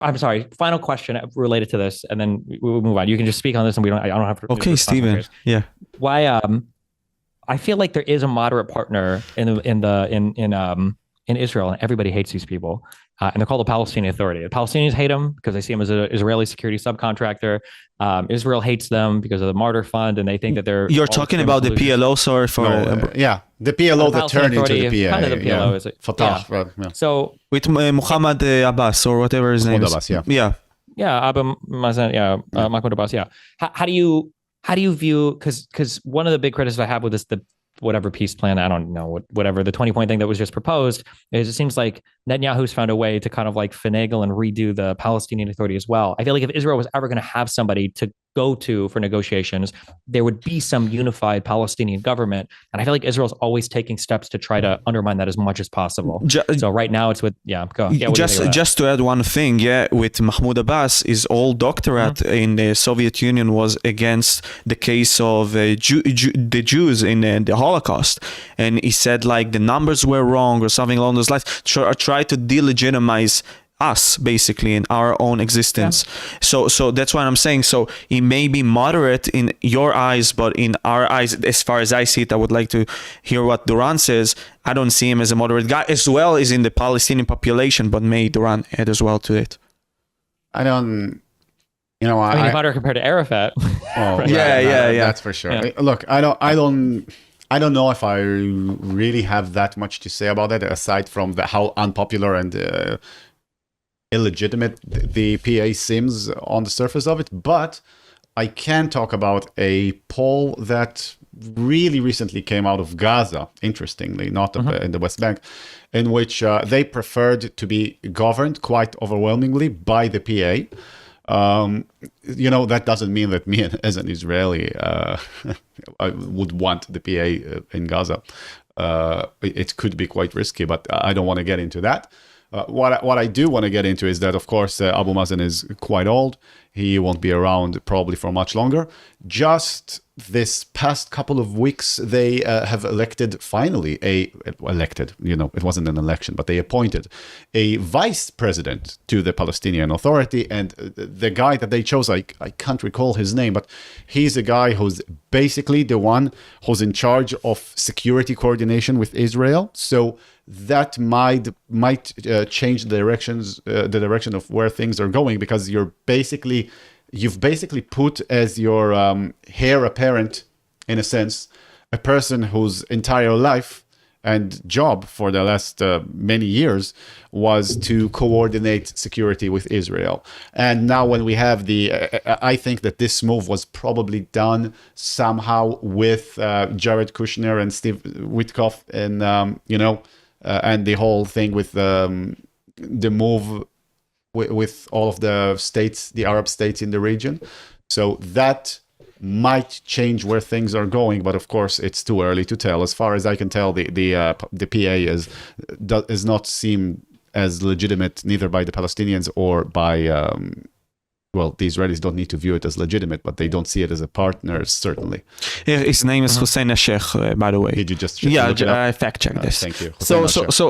I'm sorry. Final question related to this, and then we'll move on. You can just speak on this, and I don't have to. Okay, Steven. Yeah. Why? I feel like there is a moderate partner in Israel, and everybody hates these people, and they're called the Palestinian Authority. The Palestinians hate them because they see them as an Israeli security subcontractor. Israel hates them because of the Martyr Fund, and they think that they're. You're talking about the PLO, sorry for. The PLO that turned into the PA. Kind of the PLO, is it? Fatah. Yeah. Yeah. So with Muhammad Abbas or whatever his name is. Abbas, yeah. Abu Mazen, Mahmoud Abbas, yeah. How do you view, because one of the big criticisms I have with this, the whatever peace plan, I don't know, whatever the 20-point thing that was just proposed, is it seems like Netanyahu's found a way to kind of like finagle and redo the Palestinian Authority as well. I feel like if Israel was ever going to have somebody to go to for negotiations, there would be some unified Palestinian government. And I feel like Israel's always taking steps to try to undermine that as much as possible. So right now it's with, just to add one thing, with Mahmoud Abbas, his old doctorate in the Soviet Union was against the case of the Jews in the Holocaust. And he said like the numbers were wrong or something along those lines. Try to delegitimize us basically in our own existence. So that's what I'm saying. So he may be moderate in your eyes, but in our eyes, as far as I see it, I would like to hear what Duran says. I don't see him as a moderate guy, as well as in the Palestinian population, but may Duran add as well to it. I don't, I mean, if moderate compared to Arafat. Oh, right. Yeah, that's for sure. Yeah. Look, I don't know if I really have that much to say about it, aside from how unpopular and illegitimate the PA seems on the surface of it. But I can talk about a poll that really recently came out of Gaza, interestingly, not in the West Bank, in which they preferred to be governed quite overwhelmingly by the PA. That doesn't mean that me as an Israeli I would want the PA in Gaza. It could be quite risky, but I don't want to get into that. What I do want to get into is that, of course, Abu Mazen is quite old. He won't be around probably for much longer. Just this past couple of weeks, they have finally elected, it wasn't an election, but they appointed a vice president to the Palestinian Authority. And the guy that they chose, I can't recall his name, but he's a guy who's basically the one who's in charge of security coordination with Israel. So that might change the direction of where things are going, because you've basically put as your heir apparent, in a sense, a person whose entire life and job for the last many years was to coordinate security with Israel. And now when we have I think that this move was probably done somehow with Jared Kushner and Steve Witkoff, and and the whole thing with the move with all of the states, the Arab states in the region. So that might change where things are going, but of course it's too early to tell. As far as I can tell, the PA is not seen as legitimate neither by the Palestinians or by the Israelis don't need to view it as legitimate, but they don't see it as a partner, certainly. His name is Hussein Sheikh, by the way. Did you just I fact checked this. Thank you. So